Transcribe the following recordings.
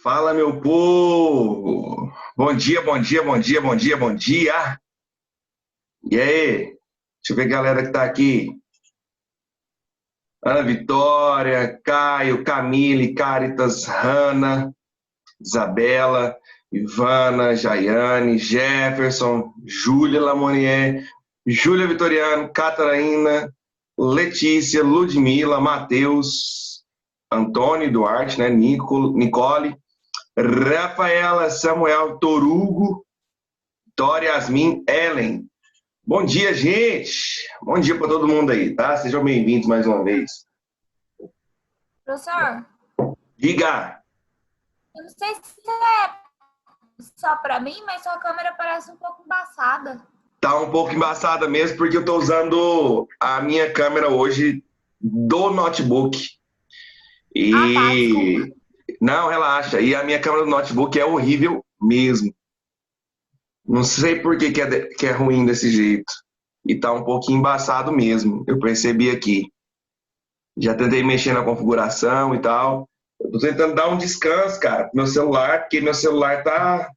Fala, meu povo! Bom dia, bom dia, bom dia, bom dia, bom dia! E aí? Deixa eu ver a galera que tá aqui. Ana Vitória, Caio, Camille, Caritas, Hanna, Isabela, Ivana, Jaiane, Jefferson, Júlia Lamonier, Júlia Vitoriano, Catarina, Letícia, Ludmila, Matheus, Antônio Duarte, né? Nicole, Rafaela, Samuel, Torugo, Dória, Yasmin, Ellen. Bom dia, gente. Bom dia para todo mundo aí, tá? Sejam bem-vindos mais uma vez. Professor, Diga. eu não sei se é só para mim, mas sua câmera parece um pouco embaçada. Tá um pouco embaçada mesmo, porque eu tô usando a minha câmera hoje do notebook. Ah, tá, desculpa. E... Não, relaxa. E a minha câmera do notebook é horrível mesmo. Não sei por que que é ruim desse jeito. E tá um pouquinho embaçado mesmo. Eu percebi aqui. Já tentei mexer na configuração e tal. Eu tô tentando dar um descanso, cara, pro meu celular, porque meu celular tá.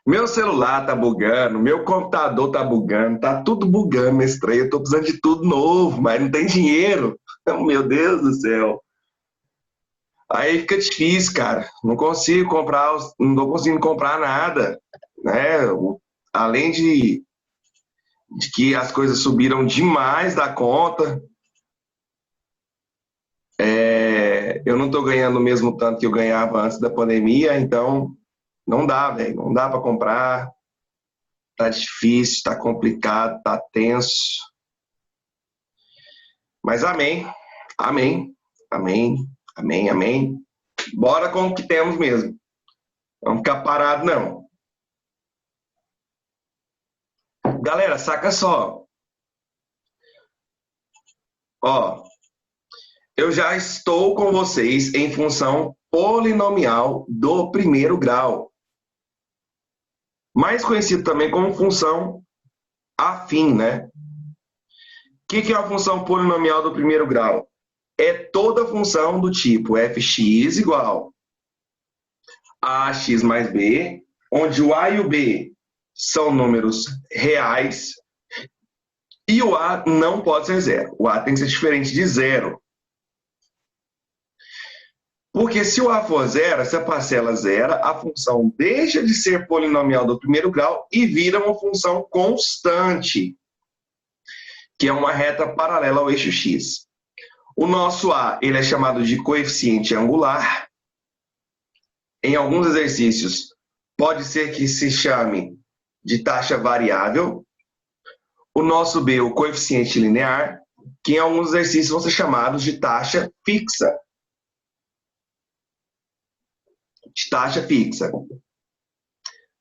Meu celular tá bugando, meu computador tá bugando, tá tudo bugando nesse trem. Eu tô precisando de tudo novo, mas não tem dinheiro. Meu Deus do céu. Aí fica difícil, cara. Não consigo comprar, não tô conseguindo comprar nada, né? Além de que as coisas subiram demais da conta, eu não tô ganhando o mesmo tanto que eu ganhava antes da pandemia, então não dá, velho. Não dá para comprar. Tá difícil, tá complicado, tá tenso. Mas amém, amém, amém, amém, amém. Bora com o que temos mesmo. Vamos ficar parado, não. Galera, saca só. Ó, eu já estou com vocês em função polinomial do primeiro grau, mais conhecido também como função afim, né? O que é a função polinomial do primeiro grau? É toda função do tipo fx igual a x mais b, onde o a e o b são números reais e o a não pode ser zero. O a tem que ser diferente de zero. Porque se o a for zero, se a parcela zero, a função deixa de ser polinomial do primeiro grau e vira uma função constante, que é uma reta paralela ao eixo x. O nosso a ele é chamado de coeficiente angular. Em alguns exercícios, pode ser que se chame de taxa variável. O nosso b, o coeficiente linear, que em alguns exercícios vão ser chamados de taxa fixa. De taxa fixa.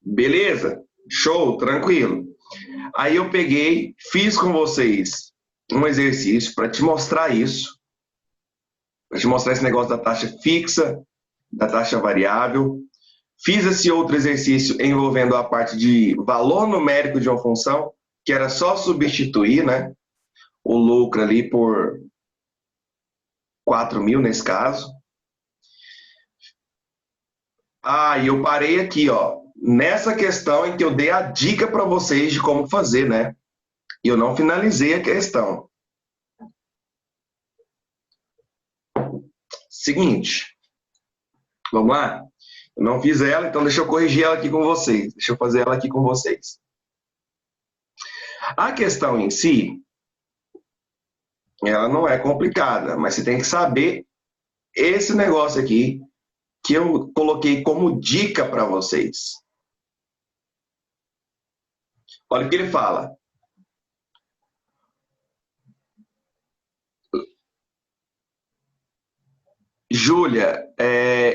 Beleza? Show, tranquilo. Aí eu peguei, fiz com vocês um exercício para te mostrar isso, para te mostrar esse negócio da taxa fixa, da taxa variável. Fiz esse outro exercício envolvendo a parte de valor numérico de uma função, que era só substituir, né, o lucro ali por 4.000 nesse caso. Ah, e eu parei aqui, ó, nessa questão em que eu dei a dica para vocês de como fazer, né? E eu não finalizei a questão. Seguinte, vamos lá? Eu não fiz ela, então deixa eu corrigir ela aqui com vocês. Deixa eu fazer ela aqui com vocês. A questão em si, ela não é complicada, mas você tem que saber esse negócio aqui que eu coloquei como dica para vocês. Olha o que ele fala. Júlia,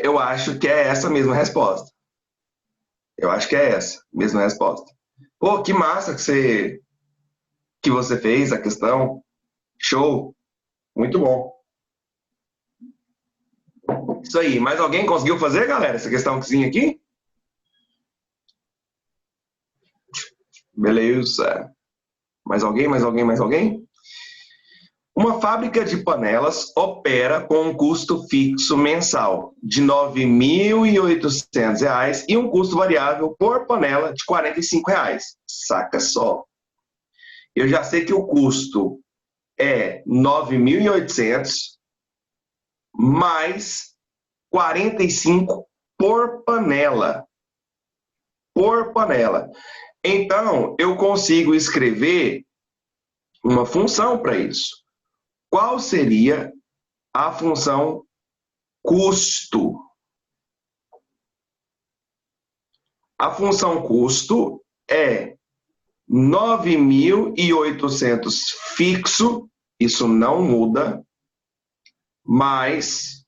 eu acho que é essa mesma resposta. Eu acho que é essa mesma resposta. Pô, que massa que você fez a questão. Show. Muito bom. Isso aí. Mais alguém conseguiu fazer, galera, essa questãozinha aqui? Beleza. Mais alguém, mais alguém, mais alguém? Uma fábrica de panelas opera com um custo fixo mensal de R$ 9.800 e um custo variável por panela de R$ 45. Saca só. Eu já sei que o custo é 9.800 mais 45 por panela. Por panela. Então, eu consigo escrever uma função para isso. Qual seria a função custo? A função custo é 9.800 fixo, isso não muda, mais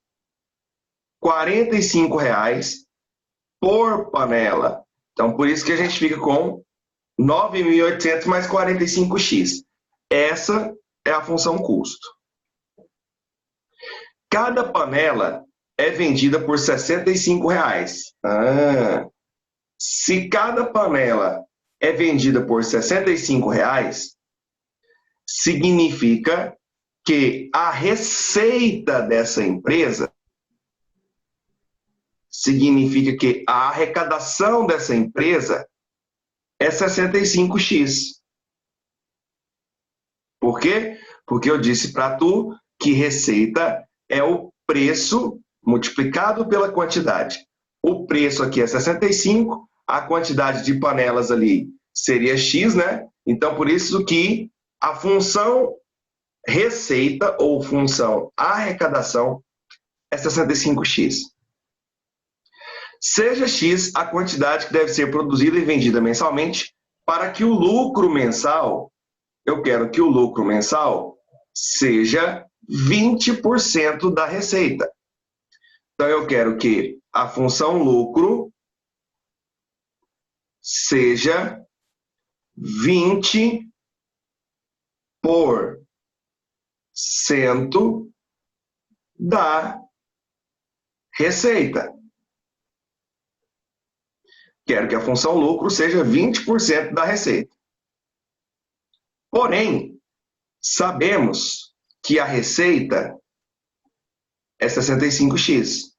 R$ 45 por panela. Então, por isso que a gente fica com 9.800 mais 45x. Essa é a função custo. Cada panela é vendida por R$ 65. Se cada panela é vendida por R$ 65, significa que a receita dessa empresa, significa que a arrecadação dessa empresa é 65x. Por quê? Porque eu disse para tu que receita é o preço multiplicado pela quantidade. O preço aqui é 65, a quantidade de panelas ali seria X, né? Então, por isso que a função receita ou função arrecadação é 65x. Seja X a quantidade que deve ser produzida e vendida mensalmente para que o lucro mensal, eu quero que o lucro mensal seja 20% da receita. Então, eu quero que a função lucro seja 20% da receita. Quero que a função lucro seja 20% da receita. Porém, sabemos que a receita é 65x.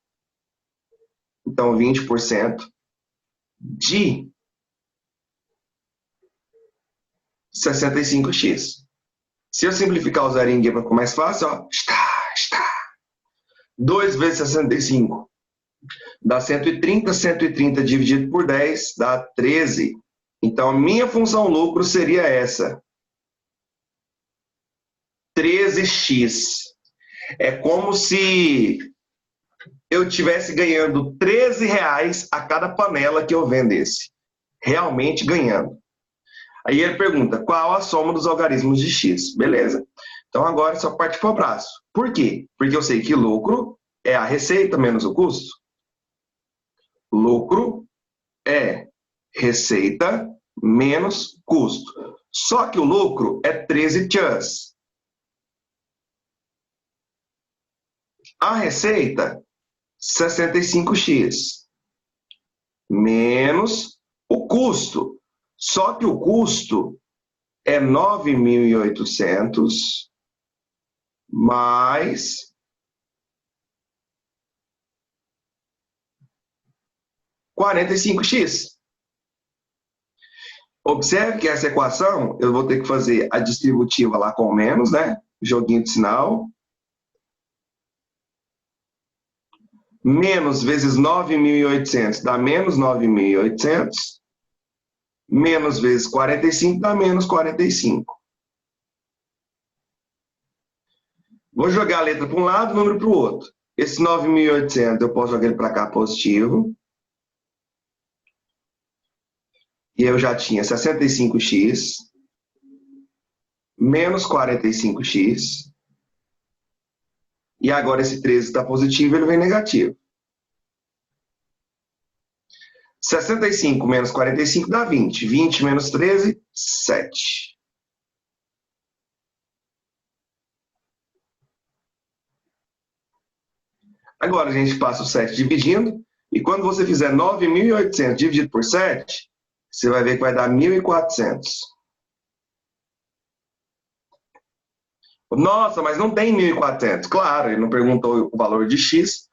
Então, 20% de 65x. Se eu simplificar o zerinho aqui para ficar mais fácil, ó, 2 vezes 65 dá 130, 130 dividido por 10 dá 13. Então, a minha função lucro seria essa. 13x. É como se eu estivesse ganhando 13 reais a cada panela que eu vendesse. Realmente ganhando. Aí ele pergunta, qual a soma dos algarismos de x? Beleza. Então agora é só partir para o abraço. Por quê? Porque eu sei que lucro é a receita menos o custo. Lucro é receita menos custo. Só que o lucro é 13 tchãs. A receita, 65x. Menos o custo. Só que o custo é 9.800 mais 45x. Observe que essa equação, eu vou ter que fazer a distributiva lá com menos, né? Joguinho de sinal. Menos vezes 9.800 dá menos 9.800. Menos vezes 45 dá menos 45. Vou jogar a letra para um lado, o número para o outro. Esse 9.800 eu posso jogar ele para cá positivo. E eu já tinha 65x menos 45x. E agora esse 13 está positivo, ele vem negativo. 65 menos 45 dá 20. 20 menos 13, 7. Agora a gente passa o 7 dividindo. E quando você fizer 9.800 dividido por 7, você vai ver que vai dar 1.400. Nossa, mas não tem 1.400. Claro, ele não perguntou o valor de x,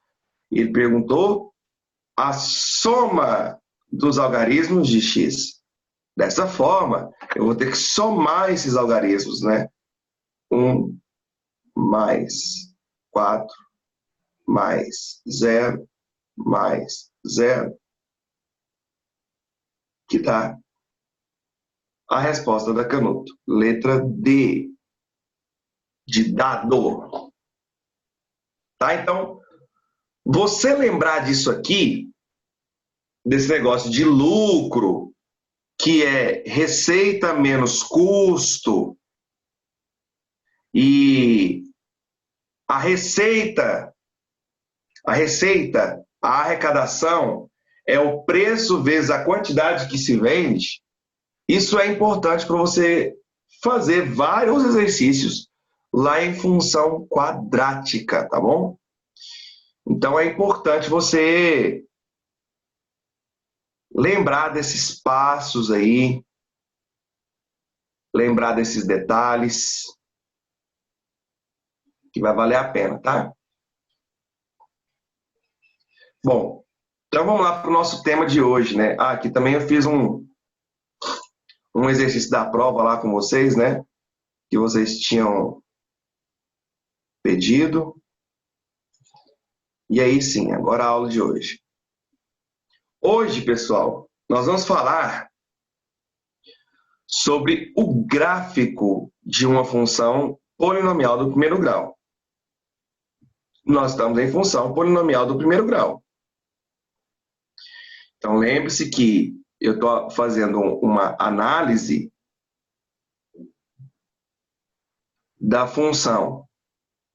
ele perguntou a soma dos algarismos de x. Dessa forma, eu vou ter que somar esses algarismos, né? 1 mais 4 mais 0 mais 0, que dá a resposta da Canuto. Letra D, de dado. Tá? Então, você lembrar disso aqui, desse negócio de lucro, que é receita menos custo, e a receita, a arrecadação é o preço vezes a quantidade que se vende. Isso é importante para você fazer vários exercícios lá em função quadrática, tá bom? Então é importante você lembrar desses passos aí, lembrar desses detalhes, que vai valer a pena, tá? Bom, então vamos lá para o nosso tema de hoje, né? Ah, aqui também eu fiz um exercício da prova lá com vocês, né? Que vocês tinham pedido. E aí sim, agora a aula de hoje. Hoje, pessoal, nós vamos falar sobre o gráfico de uma função polinomial do primeiro grau. Nós estamos em função polinomial do primeiro grau. Então, lembre-se que eu estou fazendo uma análise da função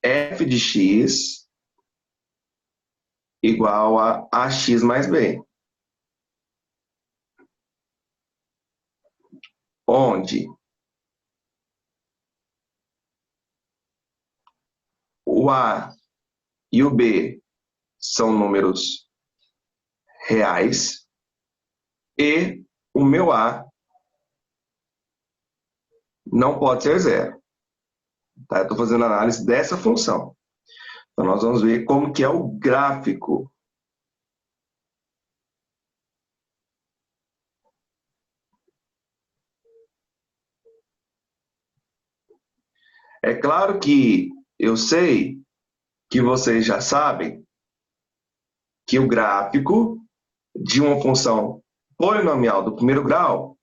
f de x igual a ax mais b, onde o a e o b são números reais e o meu a não pode ser zero. Tá? Eu estou fazendo análise dessa função. Então, nós vamos ver como que é o gráfico. É claro que eu sei que vocês já sabem que o gráfico de uma função polinomial do primeiro grau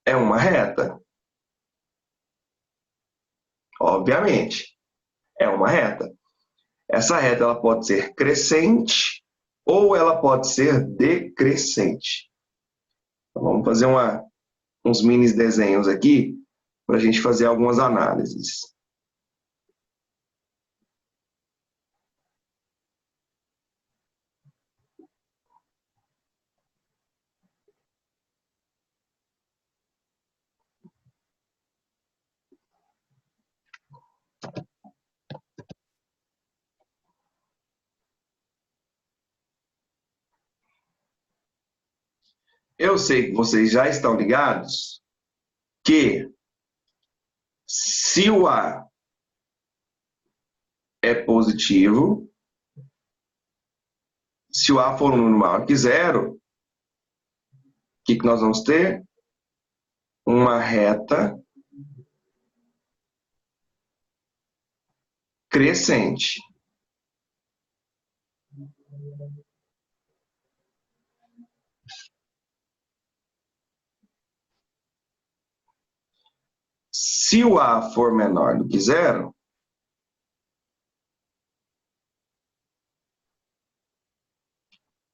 é uma reta. Obviamente, é uma reta. Essa reta ela pode ser crescente ou ela pode ser decrescente. Então, vamos fazer uns mini desenhos aqui para a gente fazer algumas análises. Eu sei que vocês já estão ligados que se o A é positivo, se o A for um número maior que zero, o que nós vamos ter? Uma reta crescente. Se o A for menor do que zero,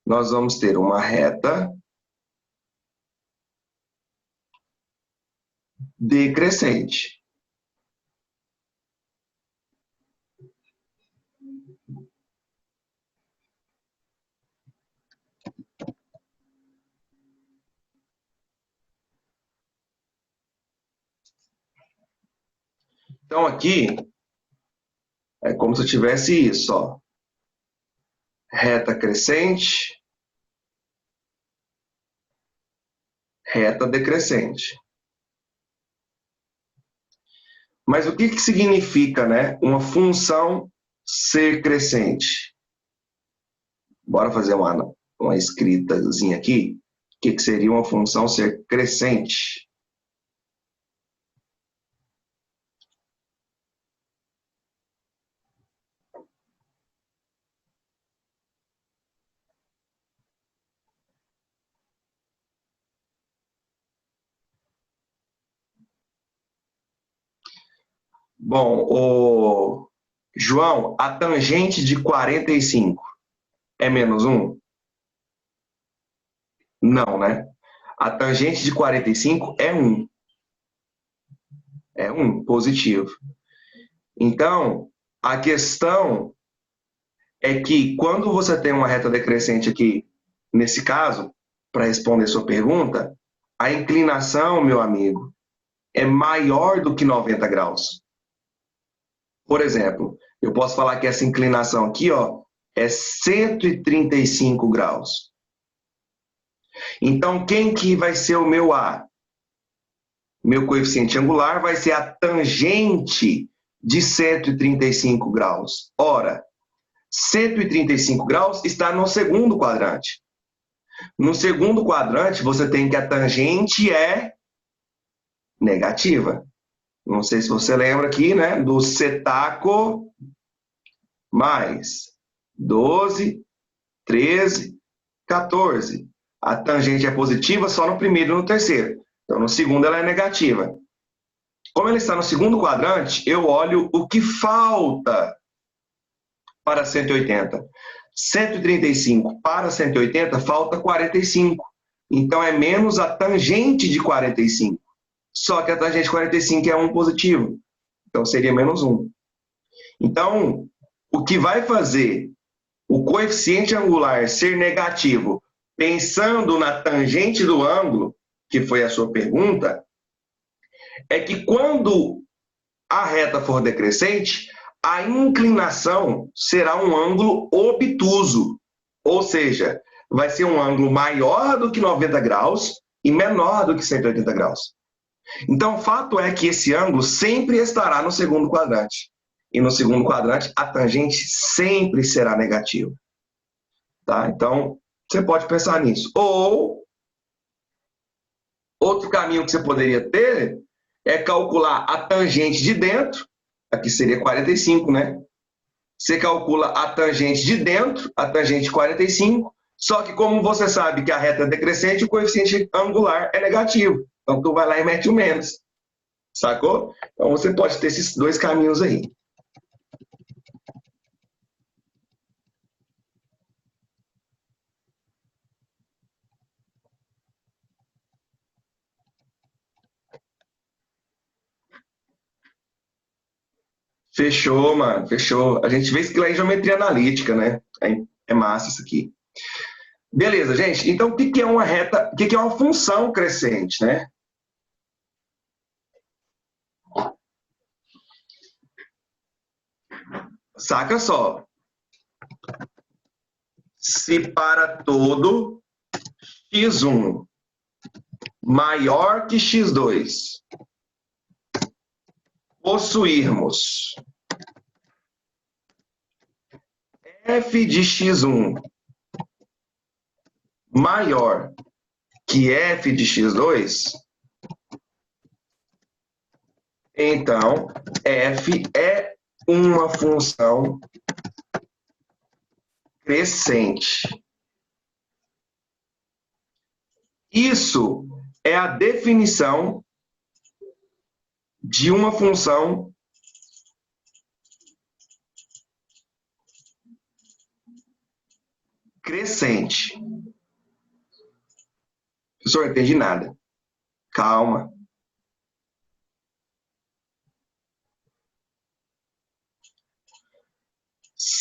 nós vamos ter uma reta decrescente. Então, aqui, é como se eu tivesse isso, ó. Reta crescente, reta decrescente. Mas o que que significa, né, uma função ser crescente? Bora fazer uma escritazinha aqui. O que que seria uma função ser crescente? Bom, João, a tangente de 45 é menos um? Não, né? A tangente de 45 é um. É um, positivo. Então, a questão é que quando você tem uma reta decrescente aqui, nesse caso, para responder sua pergunta, a inclinação, meu amigo, é maior do que 90 graus. Por exemplo, eu posso falar que essa inclinação aqui, ó, é 135 graus. Então, quem que vai ser o meu A? Meu coeficiente angular vai ser a tangente de 135 graus. Ora, 135 graus está no segundo quadrante. No segundo quadrante, você tem que a tangente é negativa. Não sei se você lembra aqui, né, do setaco mais 12, 13, 14. A tangente é positiva só no primeiro e no terceiro. Então, no segundo, ela é negativa. Como ela está no segundo quadrante, eu olho o que falta para 180. 135 para 180, falta 45. Então, é menos a tangente de 45. Só que a tangente de 45 é 1 positivo. Então, seria menos 1. Então, o que vai fazer o coeficiente angular ser negativo, pensando na tangente do ângulo, que foi a sua pergunta, é que quando a reta for decrescente, a inclinação será um ângulo obtuso, ou seja, vai ser um ângulo maior do que 90 graus e menor do que 180 graus. Então, o fato é que esse ângulo sempre estará no segundo quadrante. E no segundo quadrante, a tangente sempre será negativa. Tá? Então, você pode pensar nisso. Ou, outro caminho que você poderia ter é calcular a tangente de dentro, aqui seria 45, né? Você calcula a tangente de dentro, a tangente de 45, só que como você sabe que a reta é decrescente, o coeficiente angular é negativo. Então, tu vai lá e mete o menos. Sacou? Então, você pode ter esses dois caminhos aí. Fechou, mano. Fechou. A gente vê isso lá em geometria analítica, né? É massa isso aqui. Beleza, gente. Então, o que é uma reta? O que é uma função crescente, né? Saca só. Se para todo x1 maior que x2 possuirmos f de x1 maior que f de x2, então f é uma função crescente. Isso é a definição de uma função crescente. Professor, não entendi nada. Calma.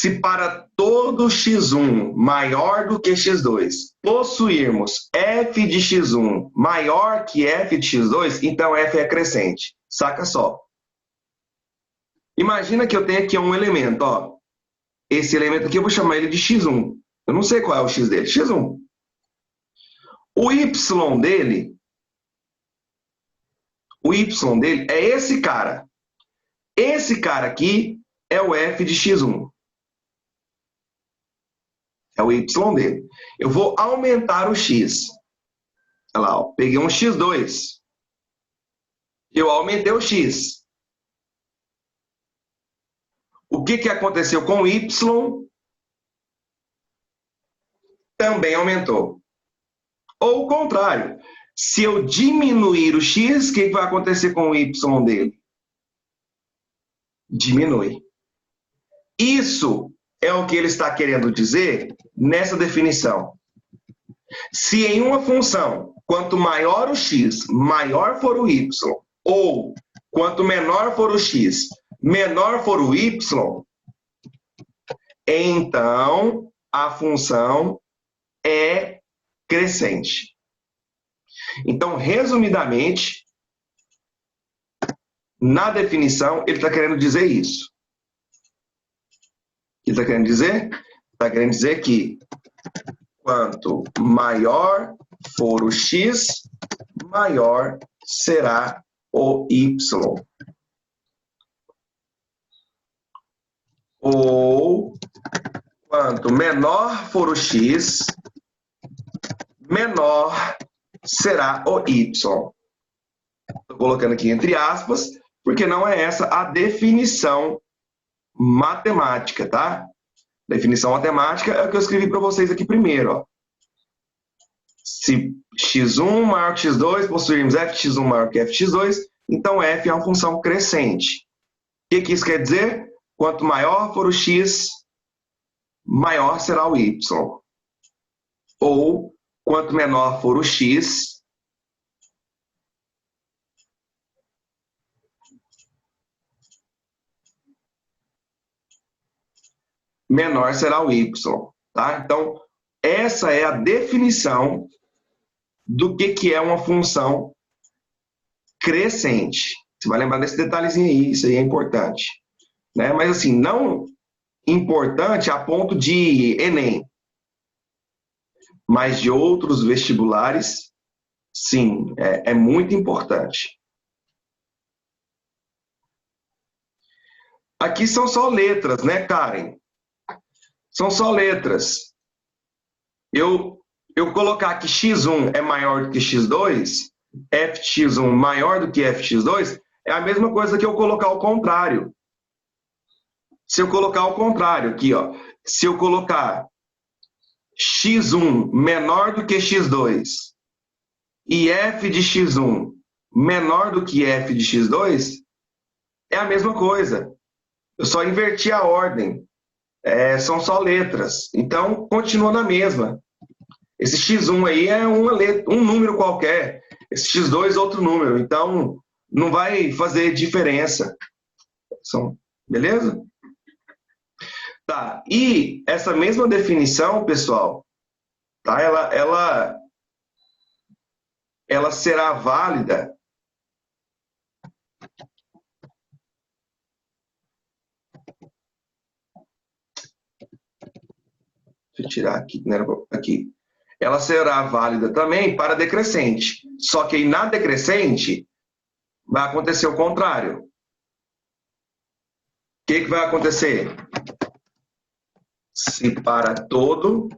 Se para todo x1 maior do que x2 possuirmos f de x1 maior que f de x2, então f é crescente. Saca só. Imagina que eu tenho aqui um elemento, ó. Esse elemento aqui eu vou chamar ele de x1. Eu não sei qual é o x dele, x1. O y dele é esse cara. Esse cara aqui é o f de x1. É o y dele. Eu vou aumentar o x. Olha lá, ó, peguei um x2. Eu aumentei o x. O que aconteceu com o y? Também aumentou. Ou o contrário. Se eu diminuir o x, o que vai acontecer com o y dele? Diminui. Isso é o que ele está querendo dizer nessa definição. Se em uma função, quanto maior o x, maior for o y, ou quanto menor for o x, menor for o y, então a função é crescente. Então, resumidamente, na definição, ele está querendo dizer isso. O que ele está querendo dizer? Está querendo dizer que quanto maior for o x, maior será o y. Ou quanto menor for o x, menor será o y. Estou colocando aqui entre aspas, porque não é essa a definição matemática, tá? Definição matemática é o que eu escrevi para vocês aqui primeiro, ó. Se x1 maior que x2, possuirmos f de x1 maior que f de x2, então f é uma função crescente. O que isso quer dizer? Quanto maior for o x, maior será o y. Ou, quanto menor for o x, menor será o y. Tá? Então, essa é a definição do que é uma função crescente. Você vai lembrar desse detalhezinho aí, isso aí é importante. Né? Mas assim, não importante a ponto de Enem. Mas de outros vestibulares, sim, é muito importante. Aqui são só letras, né, Karen? São só letras. Eu colocar que x1 é maior do que x2, f de x1 maior do que f de x2, é a mesma coisa que eu colocar o contrário. Se eu colocar o contrário aqui, ó, se eu colocar x1 menor do que x2 e f de x1 menor do que f de x2, é a mesma coisa. Eu só inverti a ordem. São só letras. Então, continua na mesma. Esse x1 aí é uma letra, um número qualquer. Esse x2 é outro número. Então, não vai fazer diferença. Beleza? Tá. E essa mesma definição, pessoal, tá? Ela será válida deixa eu tirar aqui, né? Aqui. Ela será válida também para decrescente. Só que na decrescente vai acontecer o contrário. O que vai acontecer? Se para todo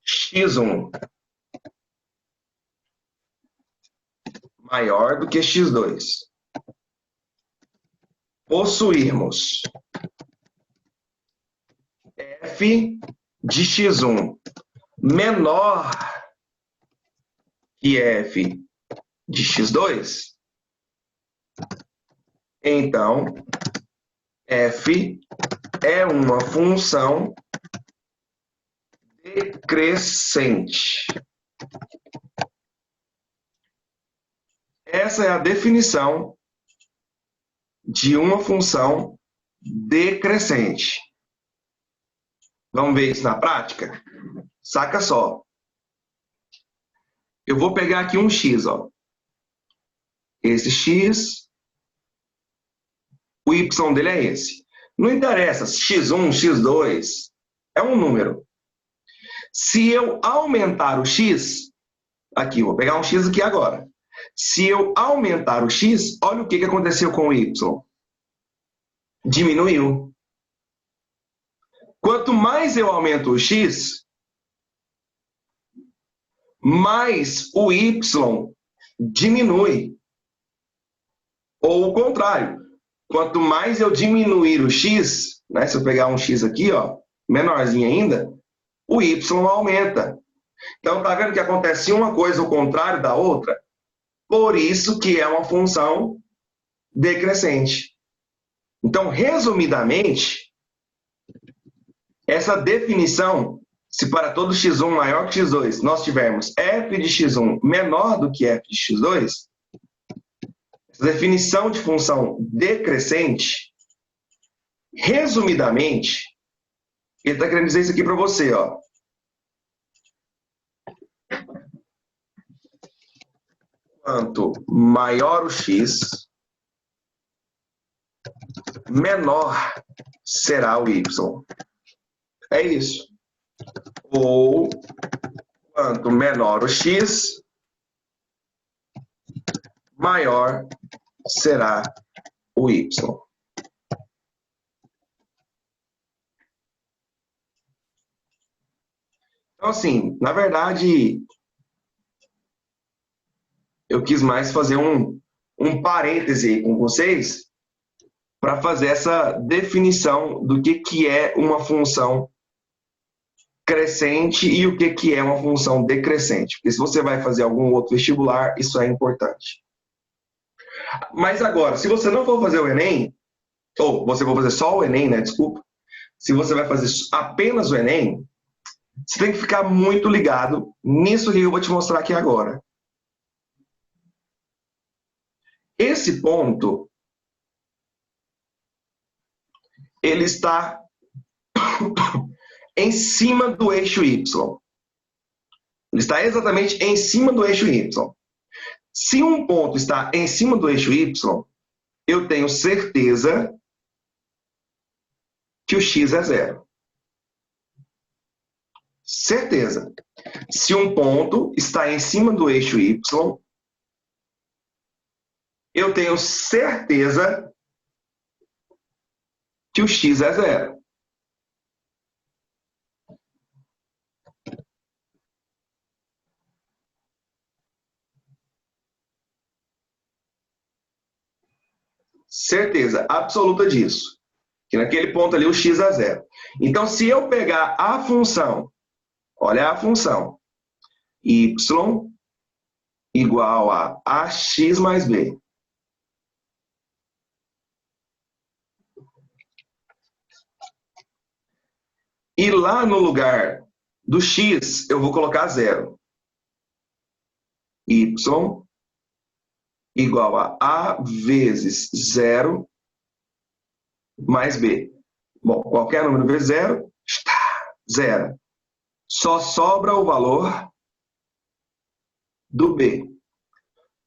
x1 maior do que x2 possuirmos f de x1 menor que f de x2, então f é uma função decrescente. Essa é a definição de uma função decrescente. Vamos ver isso na prática? Saca só. Eu vou pegar aqui um x, ó. Esse x, o y dele é esse. Não interessa, x1, x2, é um número. Se eu aumentar o x, aqui, vou pegar um x aqui agora. Se eu aumentar o x, olha o que aconteceu com o y. diminuiu. Quanto mais eu aumento o x, mais o y diminui. Ou o contrário, quanto mais eu diminuir o x, né, se eu pegar um x aqui, ó, menorzinho ainda, o y aumenta. Então, tá vendo que acontece uma coisa ao contrário da outra? Por isso que é uma função decrescente. Então, resumidamente, essa definição, se para todo x1 maior que x2 nós tivermos f de x1 menor do que f de x2, essa definição de função decrescente, resumidamente, ele está querendo dizer isso aqui para você, ó. Quanto maior o x, menor será o y. É isso. Ou, quanto menor o x, maior será o y. Então, assim, na verdade, eu quis mais fazer um parêntese aí com vocês para fazer essa definição do que é uma função crescente e o que é uma função decrescente. Porque se você vai fazer algum outro vestibular, isso é importante. Mas agora, se você não for fazer o Enem, ou você for fazer só o Enem, né? Desculpa. Se você vai fazer apenas o Enem, você tem que ficar muito ligado nisso que eu vou te mostrar aqui agora. Esse ponto, ele está em cima do eixo Y. Ele está exatamente em cima do eixo Y. Se um ponto está em cima do eixo Y, eu tenho certeza que o x é zero. Certeza. Se um ponto está em cima do eixo Y, eu tenho certeza que o x é zero. Certeza absoluta disso. Que naquele ponto ali o x é zero. Então, se eu pegar a função, olha a função, y igual a ax mais b. E lá no lugar do x, eu vou colocar zero. Y igual a vezes zero mais b. Bom, qualquer número vezes zero, está zero. Só sobra o valor do b.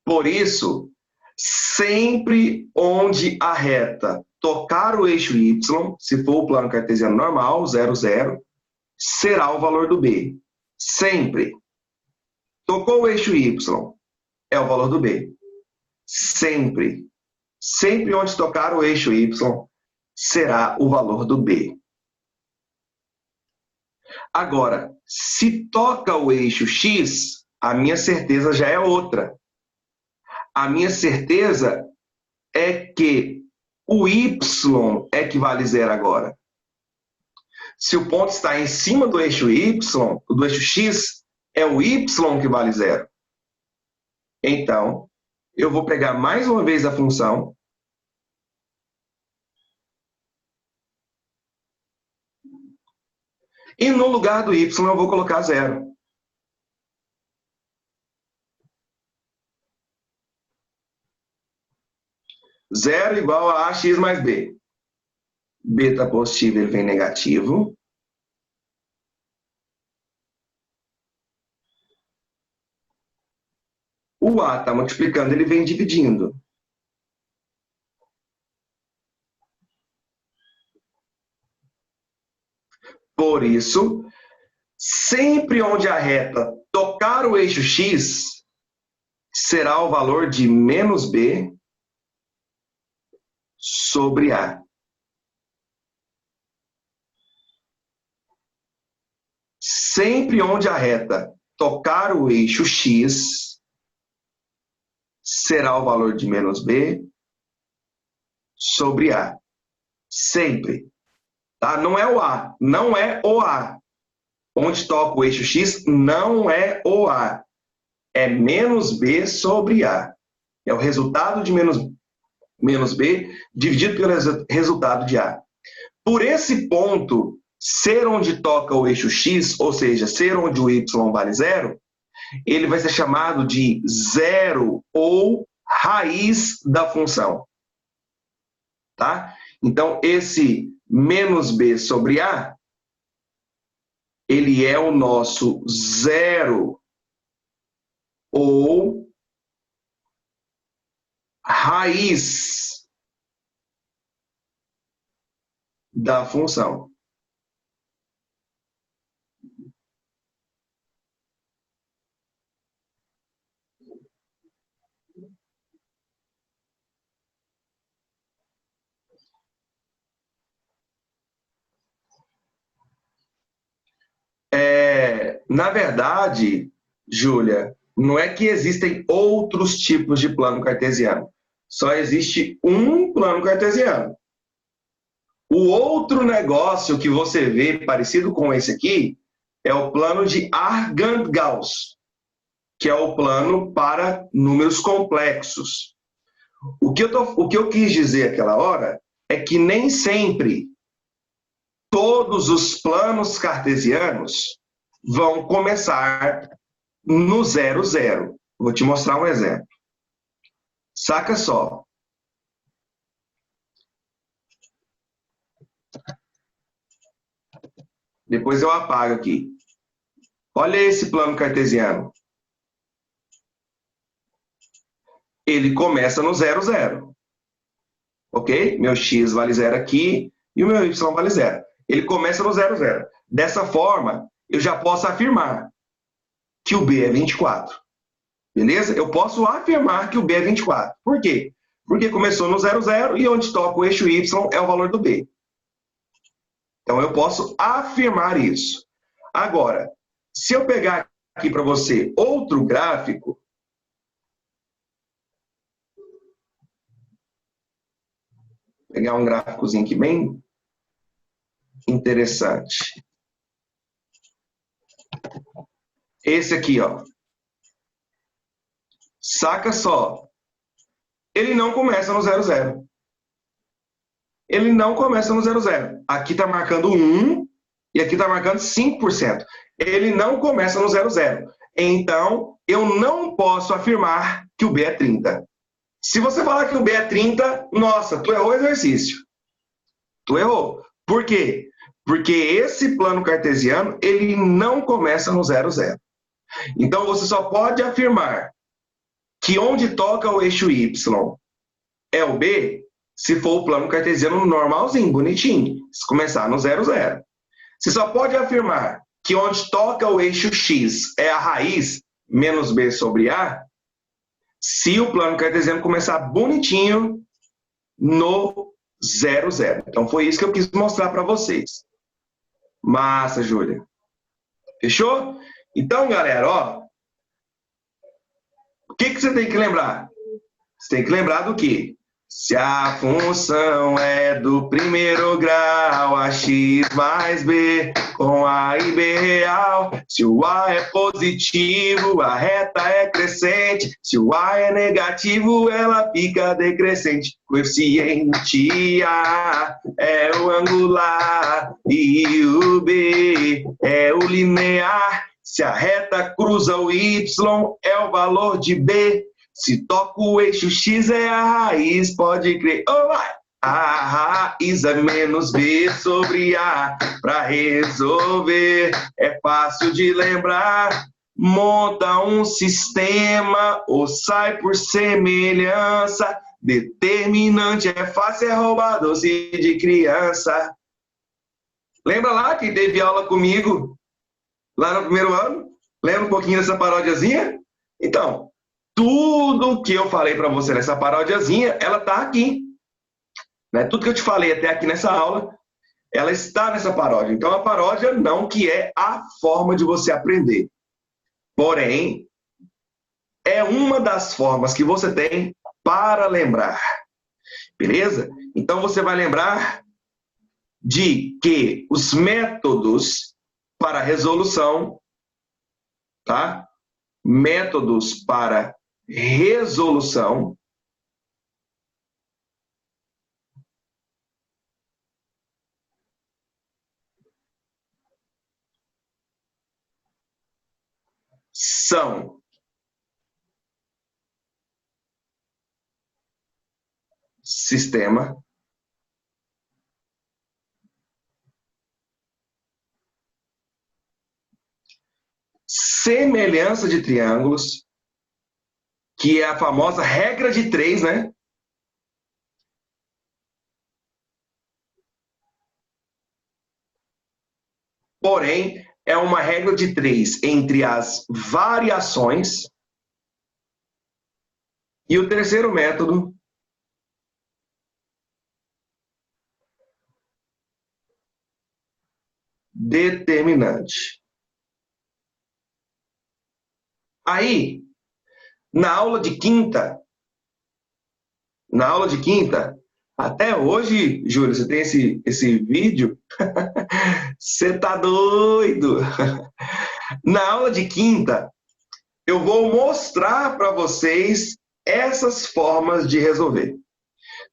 Por isso, sempre onde a reta tocar o eixo y, se for o plano cartesiano normal, 0, 0, será o valor do b. Sempre. Tocou o eixo y, é o valor do b. Sempre. Sempre onde tocar o eixo y, será o valor do b. Agora, se toca o eixo x, a minha certeza já é outra. A minha certeza é que o y é que vale zero agora. Se o ponto está em cima do eixo y, do eixo x, é o y que vale zero. Então, eu vou pegar mais uma vez a função e no lugar do y eu vou colocar zero. Zero igual a ax mais b. B está positivo, ele vem negativo. O A está multiplicando, ele vem dividindo. Por isso, sempre onde a reta tocar o eixo x, será o valor de menos b sobre A. sempre onde a reta tocar o eixo X, será o valor de menos B sobre A. Sempre. Tá? Não é o A. Não é o A. Onde toca o eixo X, não é o A. É menos B sobre A. É o resultado de menos B dividido pelo resultado de A. Por esse ponto ser onde toca o eixo X, ou seja, ser onde o Y vale zero, ele vai ser chamado de zero ou raiz da função. Tá? Então, esse menos B sobre A, ele é o nosso zero ou raiz da função. Na verdade, Júlia, não é que existem outros tipos de plano cartesiano. Só existe um plano cartesiano. O outro negócio que você vê parecido com esse aqui é o plano de Argand-Gauss, que é o plano para números complexos. O que eu quis dizer aquela hora é que nem sempre todos os planos cartesianos vão começar no 0, 0. Vou te mostrar um exemplo. Saca só. Depois eu apago aqui. Olha esse plano cartesiano. Ele começa no 0, 0. Ok? Meu x vale 0 aqui e o meu y vale 0. Ele começa no 0, 0. Dessa forma, eu já posso afirmar que o B é 24. Beleza? Eu posso afirmar que o B é 24. Por quê? Porque começou no 0, 0 e onde toca o eixo y é o valor do B. Então, eu posso afirmar isso. Agora, se eu pegar aqui para você outro gráfico, pegar um gráficozinho aqui bem interessante. Esse aqui, ó. Saca só. Ele não começa no 0, 0. Ele não começa no 0, 0. Aqui está marcando 1 e aqui está marcando 5%. Ele não começa no 0, 0. Então, eu não posso afirmar que o B é 30. Se você falar que o B é 30, nossa, tu errou o exercício. Tu errou. Por quê? Porque esse plano cartesiano, ele não começa no 0, 0. Então, você só pode afirmar que onde toca o eixo Y é o B se for o plano cartesiano normalzinho, bonitinho. Se começar no 0, 0. Você só pode afirmar que onde toca o eixo X é a raiz menos B sobre A se o plano cartesiano começar bonitinho no 0, 0. Então, foi isso que eu quis mostrar para vocês. Massa, Júlia. Fechou? Então, galera, ó. O que você tem que lembrar? Você tem que lembrar do quê? Se a função é do primeiro grau, ax mais b com a e b real. Se o a é positivo, a reta é crescente. Se o a é negativo, ela fica decrescente. Coeficiente A é o angular e o B é o linear. Se a reta cruza o y, é o valor de B. Se toca o eixo X é a raiz, pode crer. Oh, a raiz é menos B sobre A. Para resolver é fácil de lembrar. Monta um sistema ou sai por semelhança. Determinante é fácil, é roubar doce de criança. Lembra lá que teve aula comigo lá no primeiro ano? Lembra um pouquinho dessa parodiazinha? Então, tudo que eu falei para você nessa parodiazinha, ela tá aqui. Né? Tudo que eu te falei até aqui nessa aula, ela está nessa paródia. Então, a paródia não que é a forma de você aprender. Porém, é uma das formas que você tem para lembrar. Beleza? Então, você vai lembrar de que os métodos para resolução, tá? Métodos para resolução são sistema, semelhança de triângulos, que é a famosa regra de três, né? Porém, é uma regra de três entre as variações. E o terceiro método, determinante. Aí, na aula de quinta, na aula de quinta, até hoje, Júlio, você tem esse vídeo? Você tá doido? Na aula de quinta, eu vou mostrar para vocês essas formas de resolver,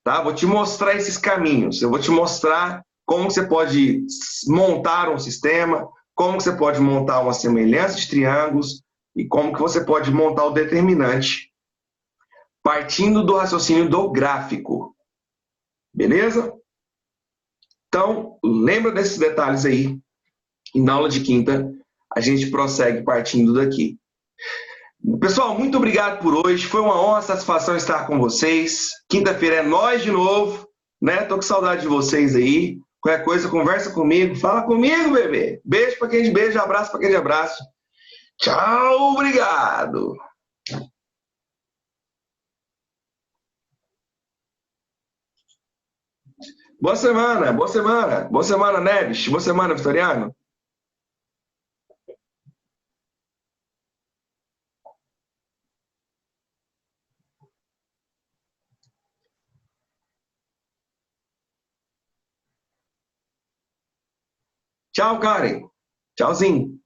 tá? Vou te mostrar esses caminhos. Eu vou te mostrar como você pode montar um sistema, como você pode montar uma semelhança de triângulos e como que você pode montar o determinante partindo do raciocínio do gráfico. Beleza? Então, lembra desses detalhes aí. E na aula de quinta, a gente prossegue partindo daqui. Pessoal, muito obrigado por hoje. Foi uma honra, satisfação estar com vocês. Quinta-feira é nós de novo, né? Tô com saudade de vocês aí. Qualquer coisa, conversa comigo. Fala comigo, bebê. Beijo para quem de beijo, abraço para quem de abraço. Tchau, obrigado. Boa semana, boa semana. Boa semana, Neves. Boa semana, Vitoriano. Tchau, Karen. Tchauzinho.